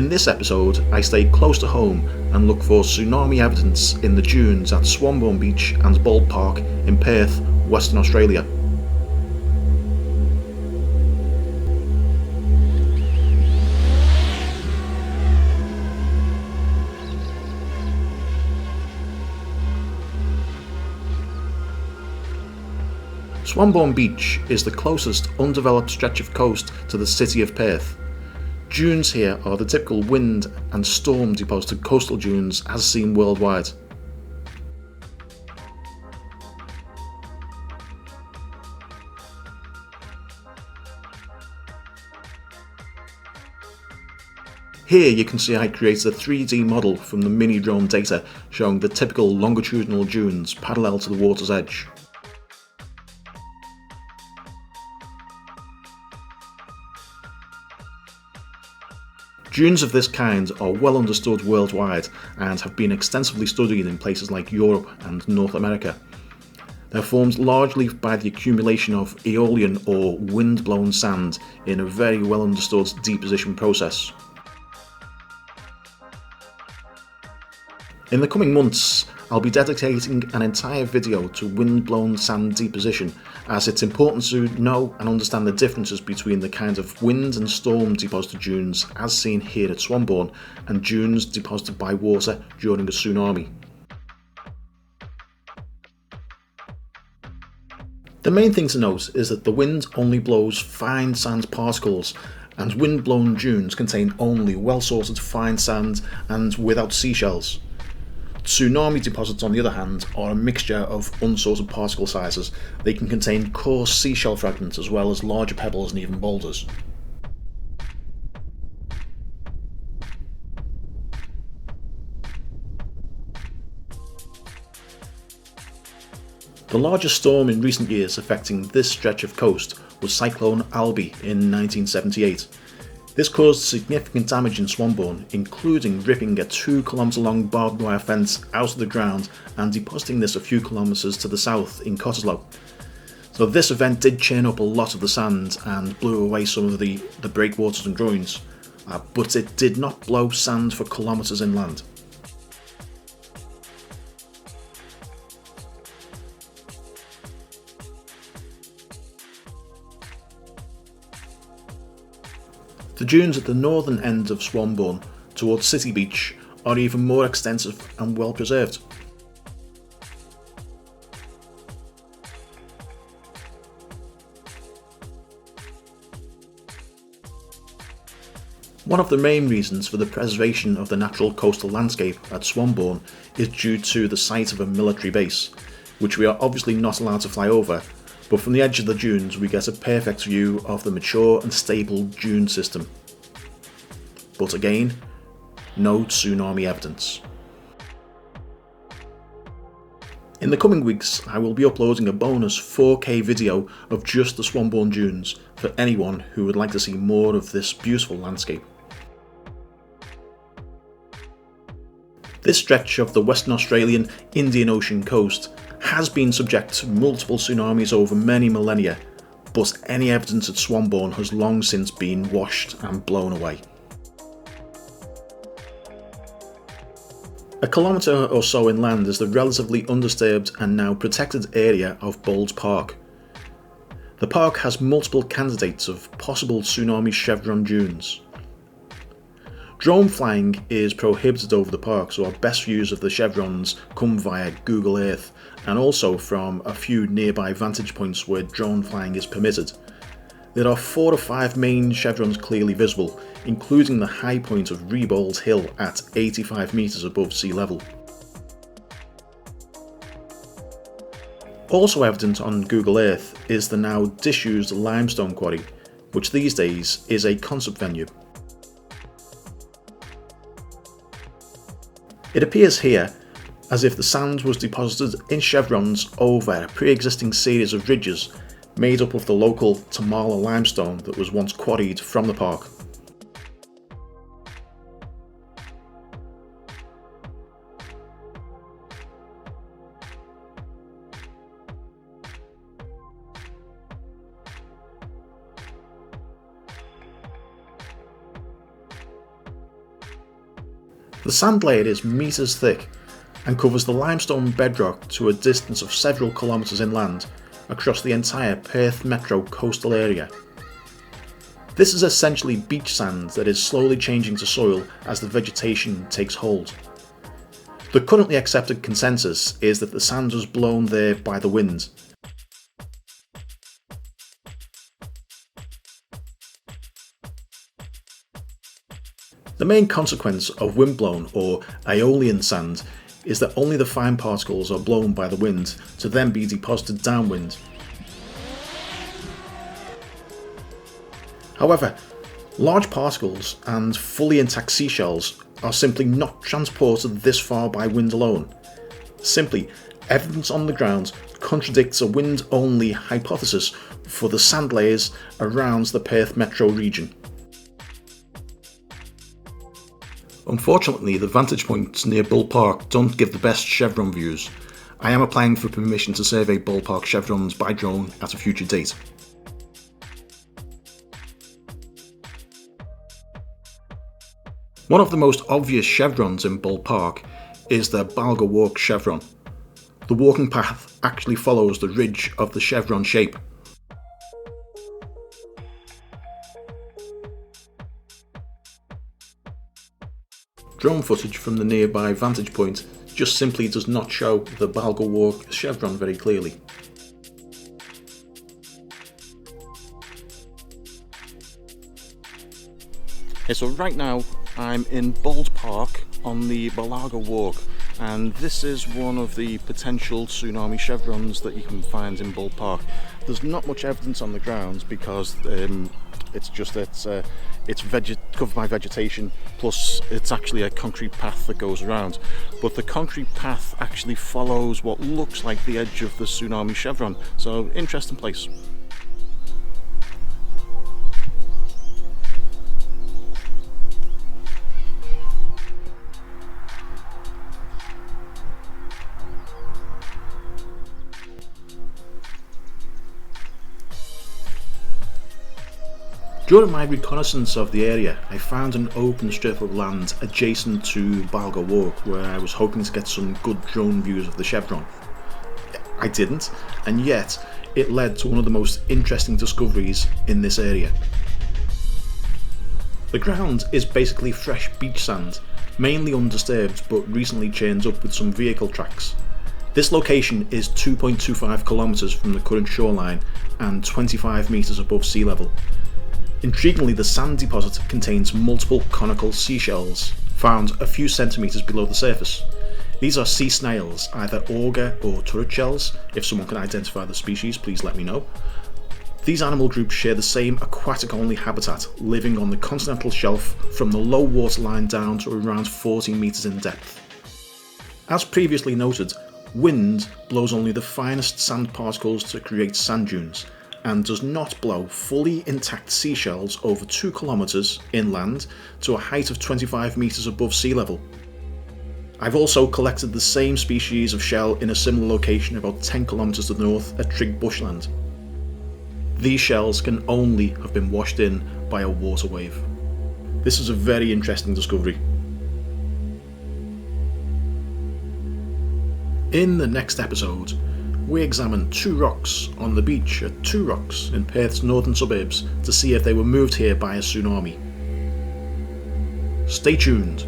In this episode, I stay close to home and look for tsunami evidence in the dunes at Swanbourne Beach and Bold Park in Perth, Western Australia. Swanbourne Beach is the closest undeveloped stretch of coast to the City of Perth. Dunes here are the typical wind and storm deposited coastal dunes as seen worldwide. Here you can see I created a 3D model from the mini drone data showing the typical longitudinal dunes parallel to the water's edge. Dunes of this kind are well understood worldwide and have been extensively studied in places like Europe and North America. They're formed largely by the accumulation of aeolian or wind-blown sand in a very well understood deposition process. In the coming months, I'll be dedicating an entire video to wind-blown sand deposition, as it's important to know and understand the differences between the kinds of wind and storm deposited dunes as seen here at Swanbourne and dunes deposited by water during a tsunami. The main thing to note is that the wind only blows fine sand particles, and wind-blown dunes contain only well-sorted fine sand and without seashells. Tsunami deposits, on the other hand, are a mixture of unsorted particle sizes. They can contain coarse seashell fragments as well as larger pebbles and even boulders. The largest storm in recent years affecting this stretch of coast was Cyclone Alby in 1978. This caused significant damage in Swanbourne, including ripping a 2-kilometre long barbed wire fence out of the ground and depositing this a few kilometres to the south in Cochlicella. So this event did churn up a lot of the sand and blew away some of the breakwaters and groins, but it did not blow sand for kilometres inland. The dunes at the northern end of Swanbourne, towards City Beach, are even more extensive and well preserved. One of the main reasons for the preservation of the natural coastal landscape at Swanbourne is due to the site of a military base, which we are obviously not allowed to fly over, but from the edge of the dunes we get a perfect view of the mature and stable dune system. But again, no tsunami evidence. In the coming weeks, I will be uploading a bonus 4K video of just the Swanbourne dunes for anyone who would like to see more of this beautiful landscape. This stretch of the Western Australian Indian Ocean coast has been subject to multiple tsunamis over many millennia, but any evidence at Swanbourne has long since been washed and blown away. A kilometre or so inland is the relatively undisturbed and now protected area of Bold Park. The park has multiple candidates of possible tsunami chevron dunes. Drone flying is prohibited over the park, so our best views of the chevrons come via Google Earth and also from a few nearby vantage points where drone flying is permitted. There are 4 or 5 main chevrons clearly visible, including the high point of Rebold Hill at 85 metres above sea level. Also evident on Google Earth is the now disused limestone quarry, which these days is a concert venue. It appears here as if the sand was deposited in chevrons over a pre-existing series of ridges made up of the local Tamala limestone that was once quarried from the park. The sand layer is metres thick and covers the limestone bedrock to a distance of several kilometres inland across the entire Perth metro coastal area. This is essentially beach sand that is slowly changing to soil as the vegetation takes hold. The currently accepted consensus is that the sand was blown there by the wind. The main consequence of windblown or aeolian sand is that only the fine particles are blown by the wind to then be deposited downwind. However, large particles and fully intact seashells are simply not transported this far by wind alone. Simply, evidence on the ground contradicts a wind-only hypothesis for the sand layers around the Perth metro region. Unfortunately, the vantage points near Bull Park don't give the best chevron views. I am applying for permission to survey Bull Park chevrons by drone at a future date. One of the most obvious chevrons in Bull Park is the Balga Walk chevron. The walking path actually follows the ridge of the chevron shape. Drone footage from the nearby vantage point just simply does not show the Balga Walk chevron very clearly. Okay, so right now I'm in Bull Park on the Balga Walk, and this is one of the potential tsunami chevrons that you can find in Bull Park. There's not much evidence on the ground because it's just that it's covered by vegetation, plus it's actually a concrete path that goes around. But the concrete path actually follows what looks like the edge of the tsunami chevron, so interesting place. During my reconnaissance of the area, I found an open strip of land adjacent to Balga Walk where I was hoping to get some good drone views of the chevron. I didn't, and yet it led to one of the most interesting discoveries in this area. The ground is basically fresh beach sand, mainly undisturbed but recently churned up with some vehicle tracks. This location is 2.25 kilometres from the current shoreline and 25 metres above sea level. Intriguingly, the sand deposit contains multiple conical seashells found a few centimetres below the surface. These are sea snails, either auger or turret shells. If someone can identify the species, please let me know. These animal groups share the same aquatic-only habitat, living on the continental shelf from the low water line down to around 14 metres in depth. As previously noted, wind blows only the finest sand particles to create sand dunes, and does not blow fully intact seashells over 2 kilometres inland to a height of 25 metres above sea level. I've also collected the same species of shell in a similar location about 10 kilometres to the north at Trig Bushland. These shells can only have been washed in by a water wave. This is a very interesting discovery. In the next episode, we examine 2 rocks on the beach at 2 Rocks in Perth's northern suburbs to see if they were moved here by a tsunami. Stay tuned.